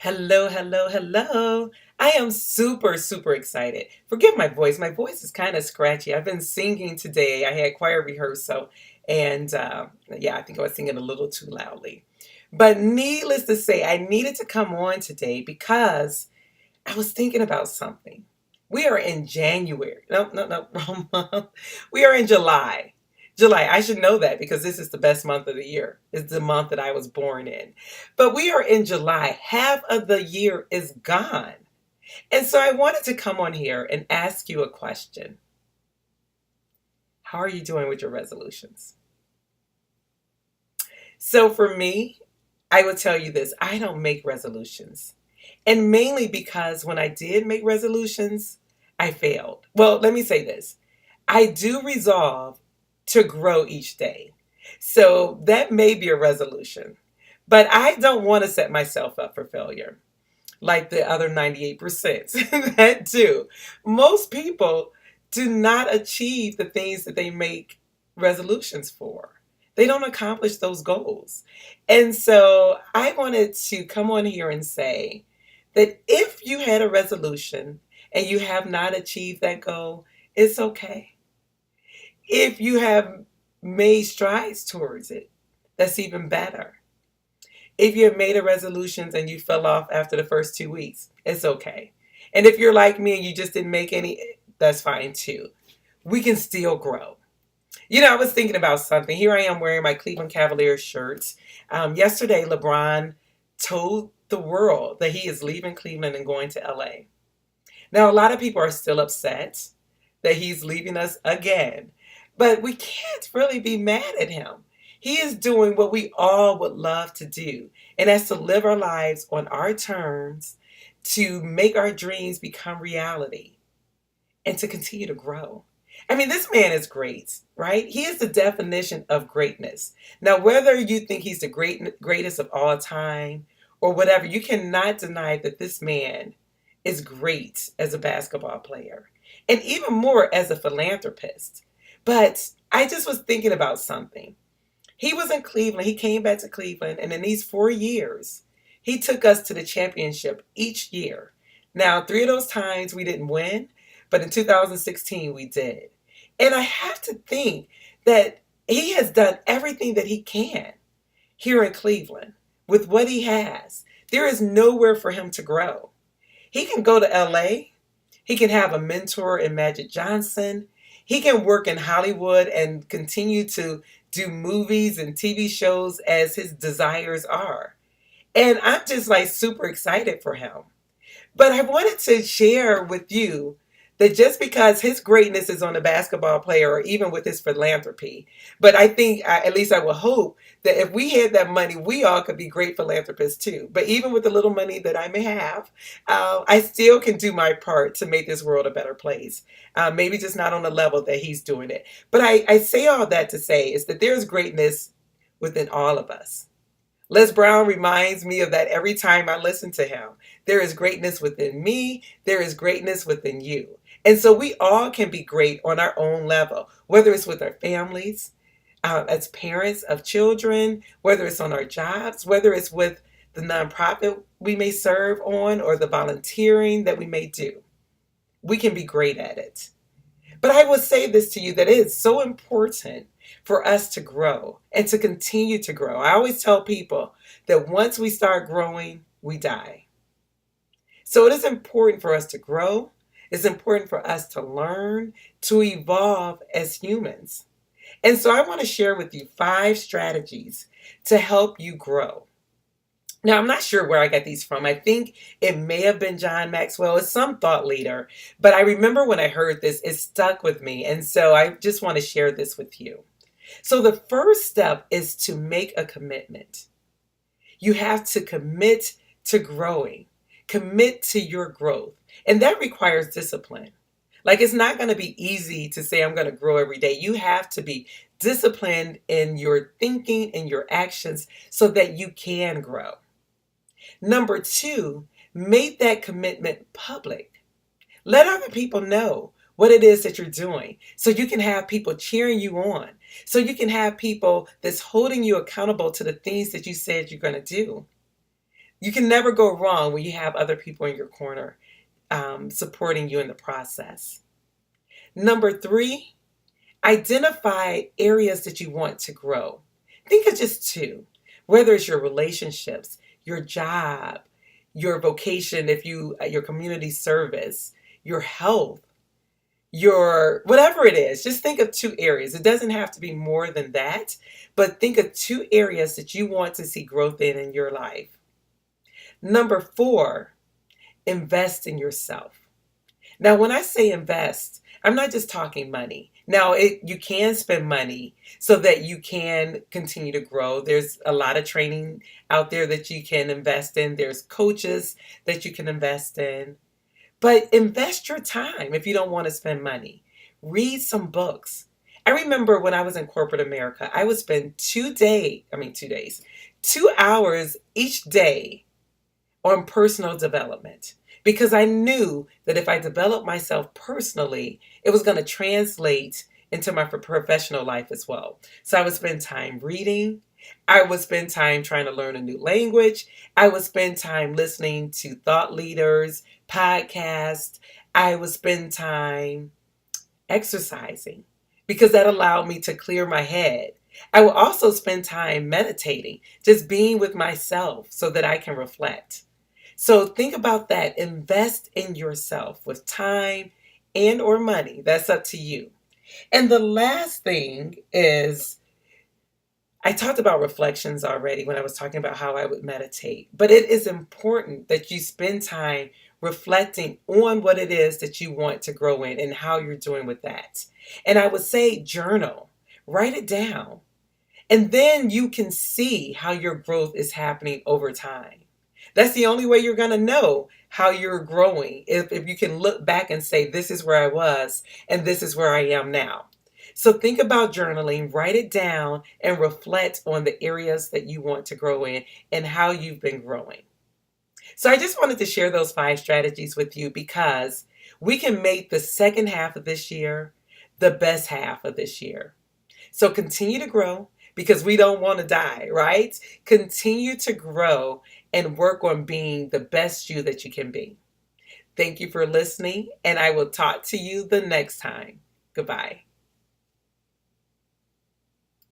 Hello, hello, hello. I am super, super excited. Forgive my voice. My voice is kind of scratchy. I've been singing today. I had choir rehearsal, and yeah, I think I was singing a little too loudly. But needless to say, I needed to come on today because I was thinking about something. We are in January. No, no, no, wrong month. We are in July. July. I should know that because this is the best month of the year. It's the month that I was born in. But we are in July. Half of the year is gone. And so I wanted to come on here and ask you a question. How are you doing with your resolutions? So for me, I will tell you this, I don't make resolutions. And mainly because when I did make resolutions, I failed. Well, let me say this, I do resolve to grow each day. So that may be a resolution, but I don't want to set myself up for failure like the other 98% that do. Most people do not achieve the things that they make resolutions for. They don't accomplish those goals. And so I wanted to come on here and say that if you had a resolution and you have not achieved that goal, it's okay. If you have made strides towards it, that's even better. If you have made a resolutions and you fell off after the first 2 weeks, it's okay. And if you're like me and you just didn't make any, that's fine too. We can still grow. I was thinking about something. Here I am wearing my Cleveland Cavaliers shirts. Yesterday, LeBron told the world that he is leaving Cleveland and going to LA. Now, a lot of people are still upset that he's leaving us again, but we can't really be mad at him. He is doing what we all would love to do, and that's to live our lives on our terms, to make our dreams become reality, and to continue to grow. I mean, this man is great, right? He is the definition of greatness. Now, whether you think he's the greatest of all time or whatever, you cannot deny that this man is great as a basketball player and even more as a philanthropist. But I just was thinking about something. He was in Cleveland. He came back to Cleveland, and in these 4 years, he took us to the championship each year. Now, three of those times we didn't win, but in 2016 we did. And I have to think that he has done everything that he can here in Cleveland with what he has. There is nowhere for him to grow. He can go to LA. He can have a mentor in Magic Johnson. He can work in Hollywood and continue to do movies and TV shows as his desires are. And I'm just like super excited for him. But I wanted to share with you that just because his greatness is on a basketball player or even with his philanthropy, but I think, at least I will hope, that if we had that money, we all could be great philanthropists too. But even with the little money that I may have, I still can do my part to make this world a better place. Maybe just not on the level that he's doing it. But I say all that to say is that there's greatness within all of us. Les Brown reminds me of that every time I listen to him. There is greatness within me. There is greatness within you. And so we all can be great on our own level, whether it's with our families, as parents of children, whether it's on our jobs, whether it's with the nonprofit we may serve on or the volunteering that we may do. We can be great at it. But I will say this to you, that it is so important for us to grow and to continue to grow. I always tell people that once we start growing, we die. So it is important for us to grow. It's important for us to learn, to evolve as humans. And so I want to share with you 5 strategies to help you grow. Now, I'm not sure where I got these from. I think it may have been John Maxwell. It's some thought leader. But I remember when I heard this, it stuck with me. And so I just want to share this with you. So the first step is to make a commitment. You have to commit to growing, commit to your growth. And that requires discipline. Like, it's not going to be easy to say, I'm going to grow every day. You have to be disciplined in your thinking and your actions so that you can grow. Number 2, make that commitment public. Let other people know what it is that you're doing so you can have people cheering you on, so you can have people that's holding you accountable to the things that you said you're going to do. You can never go wrong when you have other people in your corner supporting you in the process. Number three, identify areas that you want to grow. Think of just two, whether it's your relationships, your job, your vocation, if you your community service, your health, your whatever it is. Just think of two areas. It doesn't have to be more than that, but think of two areas that you want to see growth in your life. Number four, invest in yourself. Now, when I say invest, I'm not just talking money. Now, you can spend money so that you can continue to grow. There's a lot of training out there that you can invest in. There's coaches that you can invest in. But invest your time if you don't want to spend money. Read some books. I remember when I was in corporate America, I would spend 2 days, 2 hours each day on personal development because I knew that if I developed myself personally, it was going to translate into my professional life as well. So I would spend time reading. I would spend time trying to learn a new language. I would spend time listening to thought leaders, podcasts. I would spend time exercising because that allowed me to clear my head. I will also spend time meditating, just being with myself so that I can reflect. So think about that. Invest in yourself with time and or money. That's up to you. And the last thing is I talked about reflections already when I was talking about how I would meditate, but it is important that you spend time reflecting on what it is that you want to grow in and how you're doing with that. And I would say journal, write it down, and then you can see how your growth is happening over time. That's the only way you're going to know how you're growing if you can look back and say, this is where I was and this is where I am now. So think about journaling, write it down, and reflect on the areas that you want to grow in and how you've been growing. So I just wanted to share those 5 strategies with you because we can make the second half of this year the best half of this year. So continue to grow because we don't want to die, right? Continue to grow and work on being the best you that you can be. Thank you for listening, and I will talk to you the next time. Goodbye.